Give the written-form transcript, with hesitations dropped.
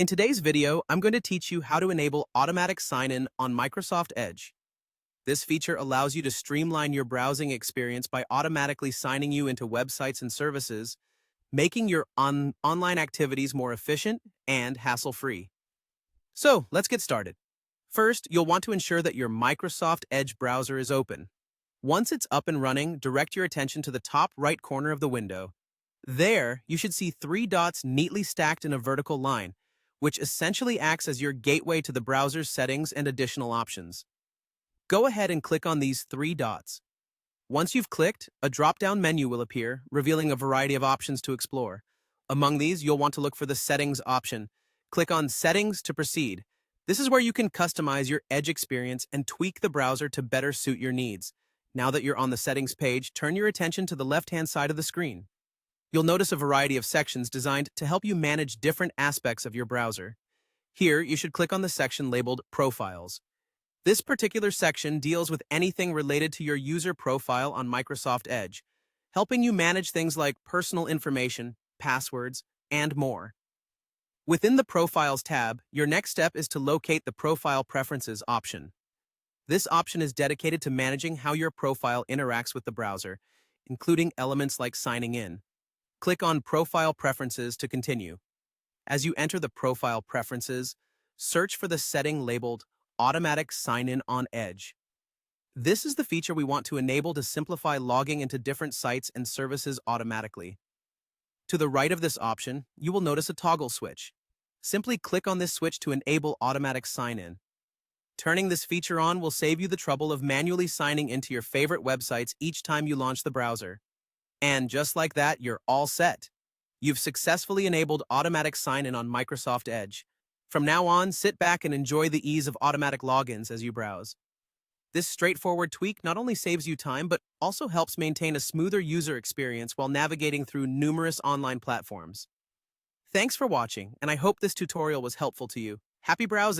In today's video, I'm going to teach you how to enable automatic sign-in on Microsoft Edge. This feature allows you to streamline your browsing experience by automatically signing you into websites and services, making your online activities more efficient and hassle-free. So, let's get started. First, you'll want to ensure that your Microsoft Edge browser is open. Once it's up and running, direct your attention to the top right corner of the window. There, you should see three dots neatly stacked in a vertical line, which essentially acts as your gateway to the browser's settings and additional options. Go ahead and click on these three dots. Once you've clicked, a drop-down menu will appear, revealing a variety of options to explore. Among these, you'll want to look for the Settings option. Click on Settings to proceed. This is where you can customize your Edge experience and tweak the browser to better suit your needs. Now that you're on the Settings page, turn your attention to the left-hand side of the screen. You'll notice a variety of sections designed to help you manage different aspects of your browser. Here, you should click on the section labeled Profiles. This particular section deals with anything related to your user profile on Microsoft Edge, helping you manage things like personal information, passwords, and more. Within the Profiles tab, your next step is to locate the Profile Preferences option. This option is dedicated to managing how your profile interacts with the browser, including elements like signing in. Click on Profile Preferences to continue. As you enter the Profile Preferences, search for the setting labeled Automatic Sign-In on Edge. This is the feature we want to enable to simplify logging into different sites and services automatically. To the right of this option, you will notice a toggle switch. Simply click on this switch to enable automatic sign-in. Turning this feature on will save you the trouble of manually signing into your favorite websites each time you launch the browser. And just like that, you're all set. You've successfully enabled automatic sign-in on Microsoft Edge. From now on, sit back and enjoy the ease of automatic logins as you browse. This straightforward tweak not only saves you time, but also helps maintain a smoother user experience while navigating through numerous online platforms. Thanks for watching, and I hope this tutorial was helpful to you. Happy browsing!